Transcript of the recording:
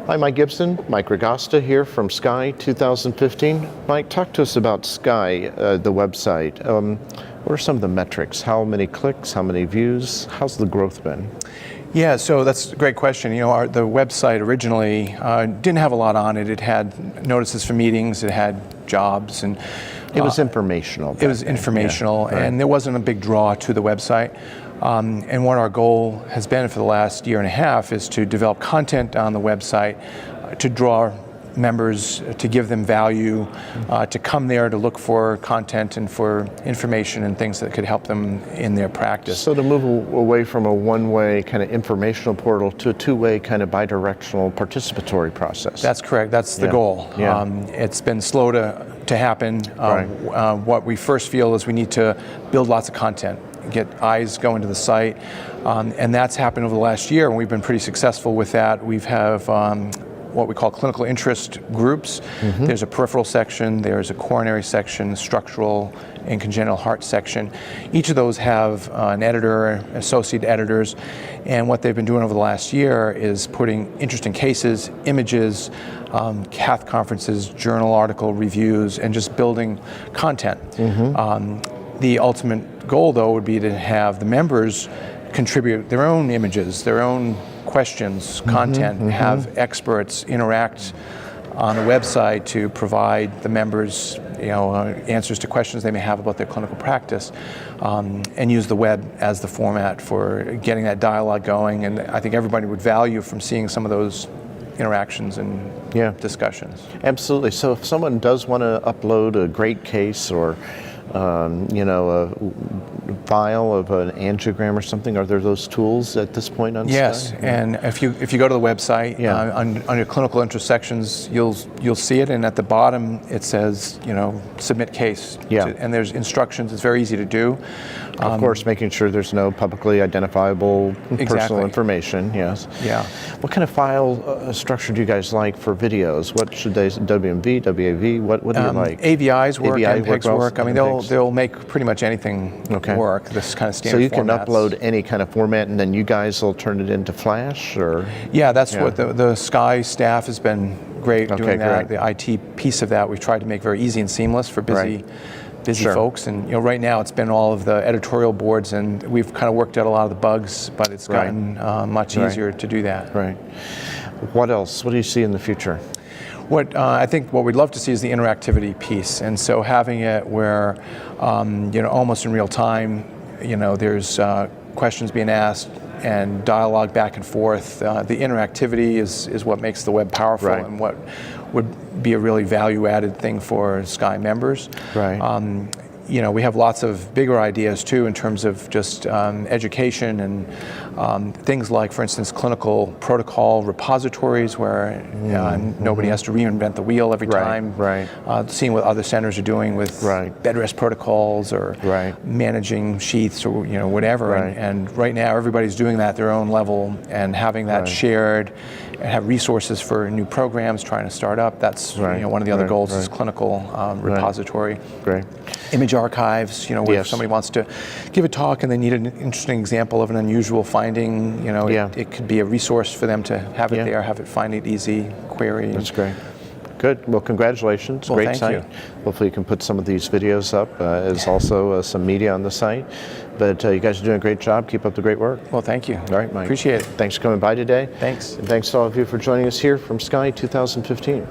Hi, Mike Gibson, Mike Ragosta here from SCAI 2015. Mike, talk to us about SCAI, the website. What are some of the metrics? How many clicks, how many views? How's the growth been? Yeah, so that's a great question. You know, the website originally didn't have a lot on it. It had notices for meetings, it had jobs, and it was informational. It was informational, yeah, right. And there wasn't a big draw to the website. And what our goal has been for the last year and a half is to develop content on the website to draw members, to give them value, to come there to look for content and for information and things that could help them in their practice. So to move away from a one-way kind of informational portal to a two-way kind of bidirectional participatory process. That's correct. That's the goal. Yeah. It's been slow to happen. Right. What we first feel is we need to build lots of content, get eyes going to the site, and that's happened over the last year, and we've been pretty successful with that. We have what we call clinical interest groups. Mm-hmm. There's a peripheral section, there's a coronary section, structural and congenital heart section. Each of those have an editor, associate editors, and what they've been doing over the last year is putting interesting cases, images, cath conferences, journal article reviews, and just building content. Mm-hmm. The ultimate goal, though, would be to have the members contribute their own images, their own questions, content, have experts interact on the website to provide the members, answers to questions they may have about their clinical practice, and use the web as the format for getting that dialogue going. And I think everybody would value from seeing some of those interactions and discussions. Absolutely. So if someone does want to upload a great case or a file of an angiogram or something, are there those tools at this point on SCAI? Yes, and if you go to the website, under clinical interest sections, you'll see it, and at the bottom it says, submit case. And there's instructions. It's very easy to do. Of course, making sure there's no publicly identifiable personal information. Yes. Yeah. What kind of file structure do you guys like for videos? What should they? WMV, WAV? What do you like? AVIs work, AVI MPEGs work. I mean, they'll make pretty much anything work. This kind of standard. So you formats. can upload any kind of format, and then you guys will turn it into Flash, or? Yeah, that's what the SCAI staff has been great doing that. The IT piece of that we've tried to make very easy and seamless for busy folks, and right now it's been all of the editorial boards, and we've kind of worked out a lot of the bugs, but it's gotten much easier to do that. Right. What else? What do you see in the future? I think what we'd love to see is the interactivity piece, and so having it where almost in real time, there's questions being asked and dialogue back and forth. The interactivity is what makes the web powerful and what would be a really value-added thing for SCAI members. Right. We have lots of bigger ideas too in terms of just education and things like, for instance, clinical protocol repositories where nobody has to reinvent the wheel every time. Right. Seeing what other centers are doing with bed rest protocols or managing sheaths or whatever. And right now everybody's doing that at their own level, and having that shared and have resources for new programs trying to start up. That's one of the other goals is clinical repository. Great. Image archives, where if somebody wants to give a talk and they need an interesting example of an unusual finding, it could be a resource for them to have it there, have it find it easy, query. That's great. Good. Well, congratulations. Well, great site. Hopefully you can put some of these videos up as also some media on the site. But you guys are doing a great job. Keep up the great work. Well, thank you. All right, Mike. Appreciate it. Thanks for coming by today. Thanks. And thanks to all of you for joining us here from SCAI 2015.